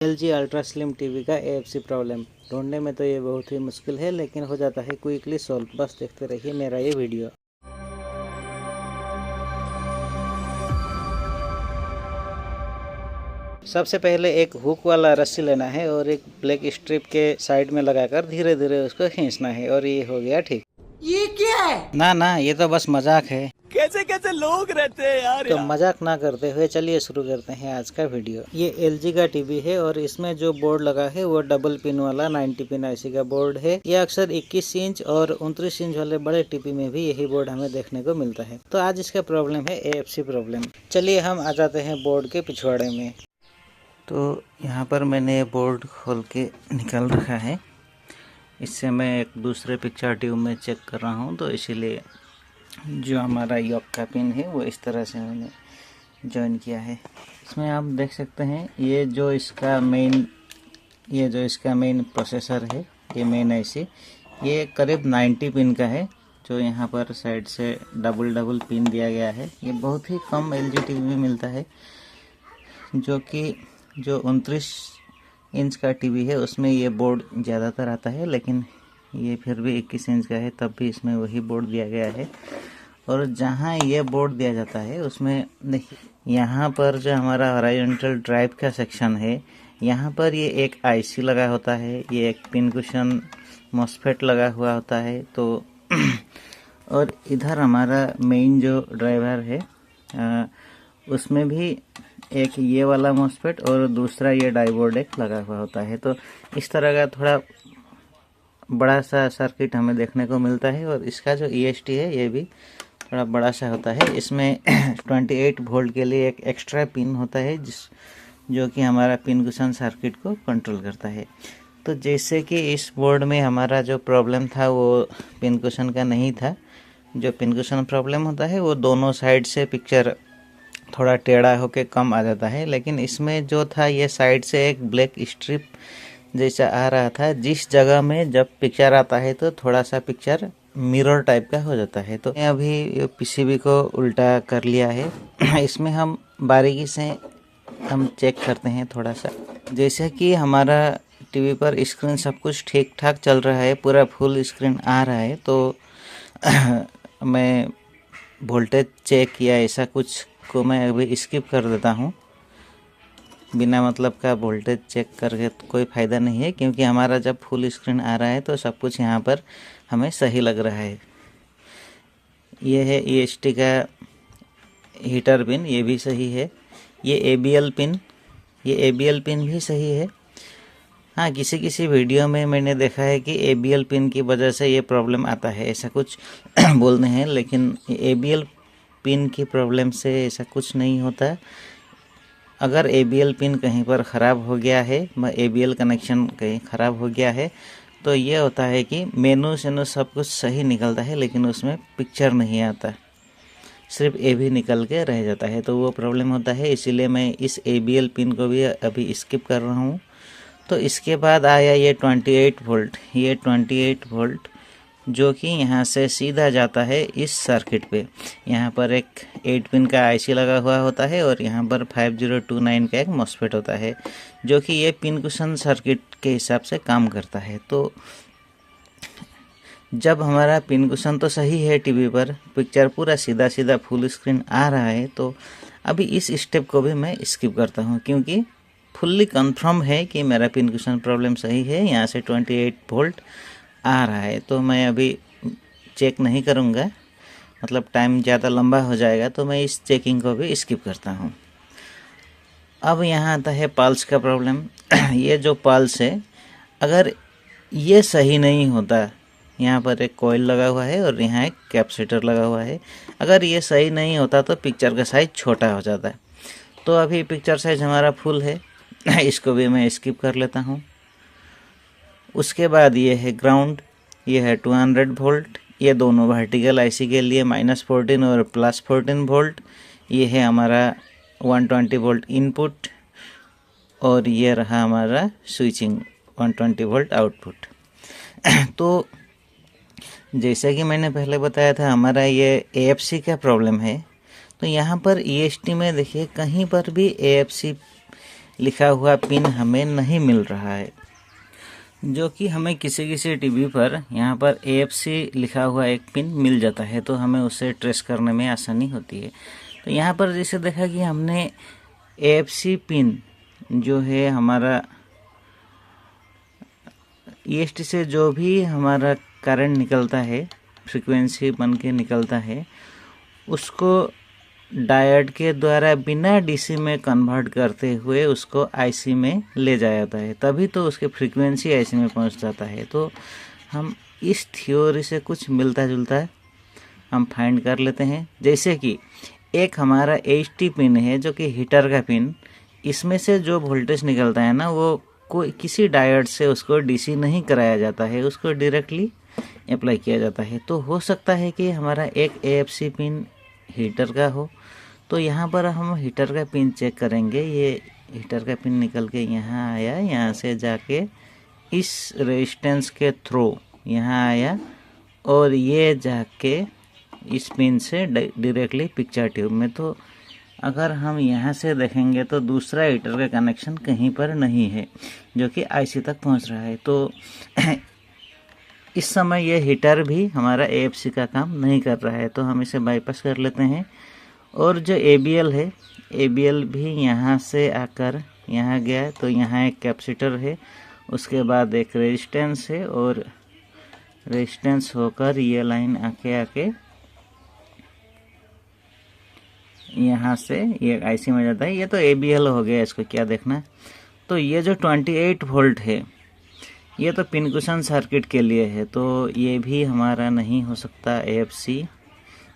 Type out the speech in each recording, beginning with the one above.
LG ultra slim TV का AFC problem ढूंढने में तो ये बहुत ही मुश्किल है, लेकिन हो जाता है क्विकली सॉल्व। बस देखते रहिए मेरा ये वीडियो। सबसे पहले एक हुक वाला रस्सी लेना है और एक ब्लैक स्ट्रिप के साइड में लगाकर धीरे धीरे उसको खींचना है और ये हो गया ठीक। ये क्या है? ना ये तो बस मजाक है। कैसे कैसे लोग रहते हैं यार। तो मजाक ना करते हुए चलिए शुरू करते हैं आज का वीडियो। ये LG का टीवी है और इसमें जो बोर्ड लगा है वो डबल पिन वाला 90 पिन IC का बोर्ड है। ये अक्सर 21 इंच और 29 इंच वाले बड़े टीवी में भी यही बोर्ड हमें देखने को मिलता है। तो आज इसका प्रॉब्लम है AFC प्रॉब्लम। चलिए हम आ जाते हैं बोर्ड के पिछवाड़े में। तो यहाँ पर मैंने बोर्ड खोल के निकाल रखा है। इससे मैं एक दूसरे पिक्चर ट्यूब में चेक कर रहा हूँ, तो इसीलिए जो हमारा यॉक का पिन है वो इस तरह से मैंने जॉइन किया है। इसमें आप देख सकते हैं ये जो इसका मेन प्रोसेसर है, ये मेन IC, ये करीब 90 पिन का है। जो यहाँ पर साइड से डबल पिन दिया गया है। ये बहुत ही कम LG टीवी में मिलता है, जो कि जो 29 इंच का टीवी है उसमें ये बोर्ड ज़्यादातर आता है, लेकिन ये फिर भी 21 इंच का है, तब भी इसमें वही बोर्ड दिया गया है। और जहाँ ये बोर्ड दिया जाता है उसमें देखिए, यहाँ पर जो हमारा हॉरिजॉन्टल ड्राइव का सेक्शन है, यहाँ पर ये एक IC लगा होता है, ये एक पिन कुशन मॉसफेट लगा हुआ होता है। तो और इधर हमारा मेन जो ड्राइवर है उसमें भी एक ये वाला मॉसफेट और दूसरा ये डायोड एक लगा हुआ होता है। तो इस तरह का थोड़ा बड़ा सा सर्किट हमें देखने को मिलता है। और इसका जो EST है ये भी थोड़ा बड़ा सा होता है। इसमें 28 वोल्ट के लिए एक एक्स्ट्रा पिन होता है जो कि हमारा पिन कुशन सर्किट को कंट्रोल करता है। तो जैसे कि इस बोर्ड में हमारा जो प्रॉब्लम था वो पिन कुशन का नहीं था। जो पिन कुशन प्रॉब्लम होता है वो दोनों साइड से पिक्चर थोड़ा टेढ़ा होके कम आ जाता है, लेकिन इसमें जो था ये साइड से एक ब्लैक स्ट्रिप जैसा आ रहा था, जिस जगह में जब पिक्चर आता है तो थोड़ा सा पिक्चर मिरर टाइप का हो जाता है। तो अभी PCB को उल्टा कर लिया है। इसमें हम बारीकी से हम चेक करते हैं थोड़ा सा। जैसे कि हमारा टीवी पर स्क्रीन सब कुछ ठीक ठाक चल रहा है, पूरा फुल स्क्रीन आ रहा है, तो मैं वोल्टेज चेक या ऐसा कुछ को मैं अभी स्किप कर देता हूँ। बिना मतलब का वोल्टेज चेक करके तो कोई फ़ायदा नहीं है, क्योंकि हमारा जब फुल स्क्रीन आ रहा है तो सब कुछ यहाँ पर हमें सही लग रहा है। ये है EST का हीटर पिन, ये भी सही है। ये ABL पिन भी सही है। हाँ, किसी वीडियो में मैंने देखा है कि ABL पिन की वजह से ये प्रॉब्लम आता है, ऐसा कुछ बोलते हैं, लेकिन ABL पिन की प्रॉब्लम से ऐसा कुछ नहीं होता। अगर ABL पिन कहीं पर ख़राब हो गया है, ABL कनेक्शन कहीं ख़राब हो गया है, तो ये होता है कि मेनू सब कुछ सही निकलता है, लेकिन उसमें पिक्चर नहीं आता, सिर्फ AB निकल के रह जाता है। तो वो प्रॉब्लम होता है, इसीलिए मैं इस ABL पिन को भी अभी स्किप कर रहा हूँ। तो इसके बाद आया ये 28 वोल्ट। ये 28 वोल्ट जो कि यहाँ से सीधा जाता है इस सर्किट पे। यहाँ पर एक 8 पिन का IC लगा हुआ होता है और यहाँ पर 5029 का एक मॉसफेट होता है, जो कि ये पिन कुशन सर्किट के हिसाब से काम करता है। तो जब हमारा पिन कुशन तो सही है, टीवी पर पिक्चर पूरा सीधा फुल स्क्रीन आ रहा है, तो अभी इस स्टेप को भी मैं स्किप करता हूँ, क्योंकि फुल्ली कंफर्म है कि मेरा पिन कुशन प्रॉब्लम सही है। यहाँ से 28 वोल्ट आ रहा है, तो मैं अभी चेक नहीं करूँगा, मतलब टाइम ज़्यादा लंबा हो जाएगा, तो मैं इस चेकिंग को भी स्किप करता हूँ। अब यहाँ आता है पल्स का प्रॉब्लम। ये जो पल्स है, अगर ये सही नहीं होता, यहाँ पर एक कॉइल लगा हुआ है और यहाँ एक कैपेसिटर लगा हुआ है, अगर ये सही नहीं होता तो पिक्चर का साइज़ छोटा हो जाता है। तो अभी पिक्चर साइज़ हमारा फुल है, इसको भी मैं स्किप कर लेता हूँ। उसके बाद ये है ग्राउंड, ये है 200 वोल्ट। ये दोनों वर्टिकल IC के लिए -14 और +14 वोल्ट। ये है हमारा 120 वोल्ट इनपुट और ये रहा हमारा स्विचिंग 120 वोल्ट आउटपुट। तो जैसा कि मैंने पहले बताया था, हमारा ये AFC का प्रॉब्लम है। तो यहाँ पर EST में देखिए, कहीं पर भी AFC लिखा हुआ पिन हमें नहीं मिल रहा है, जो कि हमें किसी किसी टीवी पर यहाँ पर AFC लिखा हुआ एक पिन मिल जाता है, तो हमें उसे ट्रेस करने में आसानी होती है। तो यहाँ पर जैसे देखा कि हमने AFC पिन जो है हमारा EST से जो भी हमारा करंट निकलता है, फ्रीक्वेंसी बन के निकलता है, उसको डायोड के द्वारा बिना DC में कन्वर्ट करते हुए उसको IC में ले जाया जाता है, तभी तो उसके फ्रीक्वेंसी IC में पहुंच जाता है। तो हम इस थ्योरी से कुछ मिलता जुलता हम फाइंड कर लेते हैं। जैसे कि एक हमारा HT पिन है जो कि हीटर का पिन, इसमें से जो वोल्टेज निकलता है ना, वो कोई किसी डायोड से उसको DC नहीं कराया जाता है, उसको डायरेक्टली अप्लाई किया जाता है। तो हो सकता है कि हमारा एक AFC पिन हीटर का हो। तो यहाँ पर हम हीटर का पिन चेक करेंगे। ये हीटर का पिन निकल के यहाँ आया, यहाँ से जाके इस रेजिस्टेंस के थ्रू यहाँ आया और ये जाके इस पिन से डायरेक्टली पिक्चर ट्यूब में। तो अगर हम यहाँ से देखेंगे तो दूसरा हीटर का कनेक्शन कहीं पर नहीं है जो कि IC तक पहुँच रहा है। तो इस समय ये हीटर भी हमारा AFC का काम नहीं कर रहा है, तो हम इसे बाईपास कर लेते हैं। और जो ABL है, ABL भी यहाँ से आकर यहाँ गया, तो यहाँ एक कैपेसिटर है, उसके बाद एक रेजिस्टेंस है और रेजिस्टेंस होकर ये लाइन आके यहाँ से ये IC में जाता है। ये तो ABL हो गया, इसको क्या देखना। तो ये जो 28 वोल्ट है ये तो पिनकुशन सर्किट के लिए है, तो ये भी हमारा नहीं हो सकता AFC,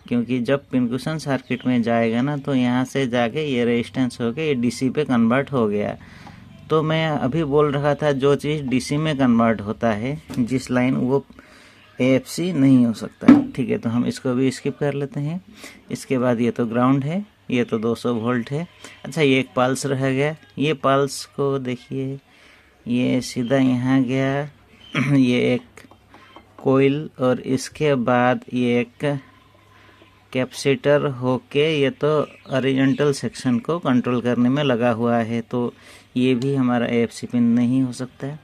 क्योंकि जब पिनकुशन सर्किट में जाएगा ना तो यहाँ से जाके ये रेजिस्टेंस हो गया, ये DC पे कन्वर्ट हो गया। तो मैं अभी बोल रहा था जो चीज़ DC में कन्वर्ट होता है जिस लाइन, वो AFC नहीं हो सकता है। ठीक है, तो हम इसको भी स्किप कर लेते हैं। इसके बाद ये तो ग्राउंड है, ये तो 200 वोल्ट है। अच्छा, ये एक पल्स रह गया, ये पल्स को देखिए, ये सीधा यहाँ गया ये एक कोइल और इसके बाद ये एक कैपेसिटर होके ये तो हॉरिजॉन्टल सेक्शन को कंट्रोल करने में लगा हुआ है, तो ये भी हमारा AFC पिन नहीं हो सकता है।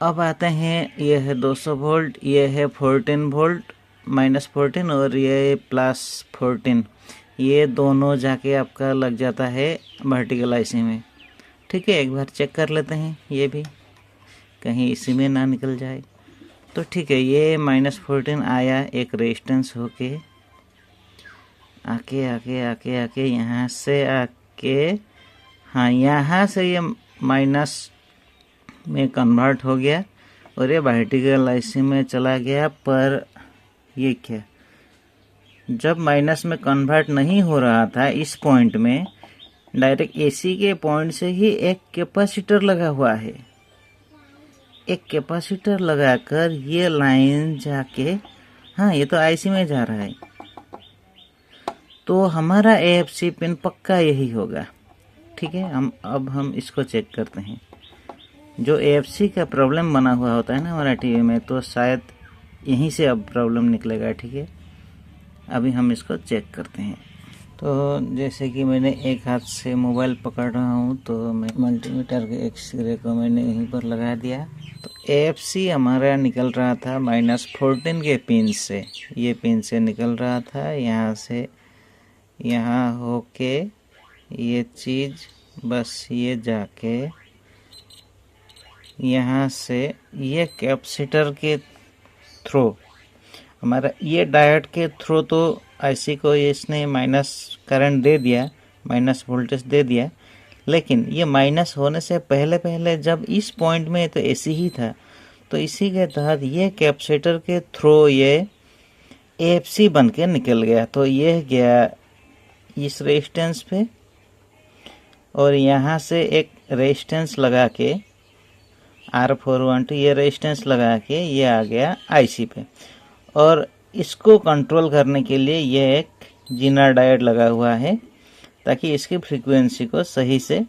अब आते हैं, ये है 200 वोल्ट, ये है 14 वोल्ट -14 और ये +14, ये दोनों जाके आपका लग जाता है वर्टिकल IC में। ठीक है, एक बार चेक कर लेते हैं, ये भी कहीं इसी में ना निकल जाए। तो ठीक है, ये -14 आया एक रेजिस्टेंस होके आके यहाँ से आके, हाँ यहाँ से ये माइनस में कन्वर्ट हो गया और ये वर्टिकल IC में चला गया। पर ये क्या, जब माइनस में कन्वर्ट नहीं हो रहा था इस पॉइंट में, डायरेक्ट AC के पॉइंट से ही एक कैपेसिटर लगा हुआ है। एक कैपेसिटर लगाकर ये लाइन जाके, हाँ ये तो IC में जा रहा है, तो हमारा AFC पिन पक्का यही होगा। ठीक है, हम इसको चेक करते हैं। जो AFC का प्रॉब्लम बना हुआ होता है ना हमारा टीवी में, तो शायद यहीं से अब प्रॉब्लम निकलेगा। ठीक है, अभी हम इसको चेक करते हैं। तो जैसे कि मैंने एक हाथ से मोबाइल पकड़ रहा हूँ, तो मैं मल्टीमीटर के एक सिरे को मैंने यहीं पर लगा दिया। तो AFC हमारा निकल रहा था -14 के पिन से, ये पिन से निकल रहा था, यहाँ से यहाँ होके ये चीज़ बस ये जाके यहाँ से ये कैपेसिटर के थ्रू, हमारा ये डायोड के थ्रू तो IC को इसने माइनस करंट दे दिया, माइनस वोल्टेज दे दिया, लेकिन ये माइनस होने से पहले जब इस पॉइंट में तो AC ही था, तो इसी के तहत ये कैपेसिटर के थ्रू ये AFC बन के निकल गया। तो ये गया इस रेजिस्टेंस पे और यहाँ से एक रेजिस्टेंस लगा के R412 ये रेजिस्टेंस लगा के ये आ गया IC पे, और इसको कंट्रोल करने के लिए ये एक जीना डायोड लगा हुआ है ताकि इसकी फ्रीक्वेंसी को सही से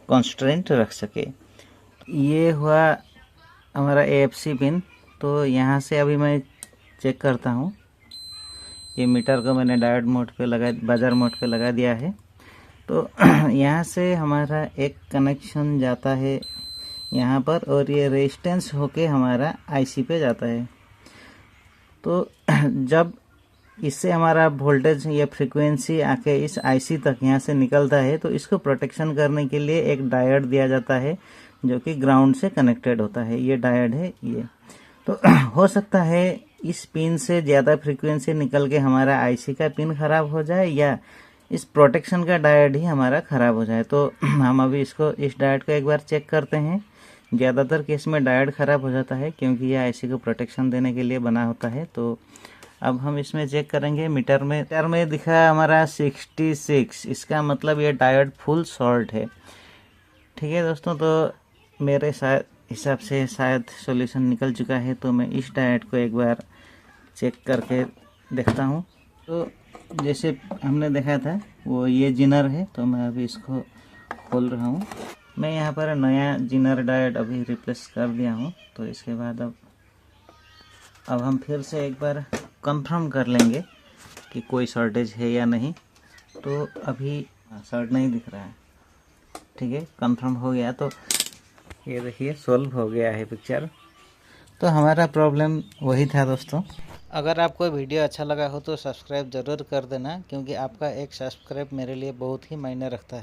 कॉन्स्टेंट रख सके। ये हुआ हमारा AFC पिन। तो यहाँ से अभी मैं चेक करता हूँ, ये मीटर को मैंने डायोड मोड पे लगा, बाजार मोड पे लगा दिया है। तो तो यहाँ से हमारा एक कनेक्शन जाता है यहाँ पर और ये रेजिस्टेंस होके हमारा आईसी पे जाता है। तो जब इससे हमारा वोल्टेज या फ्रीक्वेंसी आके इस आईसी तक यहाँ से निकलता है तो इसको प्रोटेक्शन करने के लिए एक डायोड दिया जाता है जो कि ग्राउंड से कनेक्टेड होता है। ये डायोड है ये। तो हो सकता है इस पिन से ज़्यादा फ्रीक्वेंसी निकल के हमारा आईसी का पिन ख़राब हो जाए या इस प्रोटेक्शन का डायोड ही हमारा ख़राब हो जाए। तो हम अभी इसको इस डायोड को एक बार चेक करते हैं। ज़्यादातर केस में डायोड ख़राब हो जाता है क्योंकि यह आईसी को प्रोटेक्शन देने के लिए बना होता है। तो अब हम इसमें चेक करेंगे। मीटर में दिखा हमारा 66, इसका मतलब ये डायोड फुल शॉर्ट है। ठीक है दोस्तों, तो मेरे हिसाब से शायद सॉल्यूशन निकल चुका है। तो मैं इस डायोड को एक बार चेक करके देखता हूँ। तो जैसे हमने देखा था वो ये जिनर है, तो मैं अभी इसको खोल रहा हूँ। मैं यहाँ पर नया जिनर डायोड अभी रिप्लेस कर दिया हूँ। तो इसके बाद अब हम फिर से एक बार कंफर्म कर लेंगे कि कोई शॉर्टेज है या नहीं। तो अभी शॉर्ट नहीं दिख रहा है। ठीक है, कंफर्म हो गया। तो ये देखिए सॉल्व हो गया है पिक्चर। तो हमारा प्रॉब्लम वही था दोस्तों। अगर आपको वीडियो अच्छा लगा हो तो सब्सक्राइब ज़रूर कर देना, क्योंकि आपका एक सब्सक्राइब मेरे लिए बहुत ही मायने रखता है।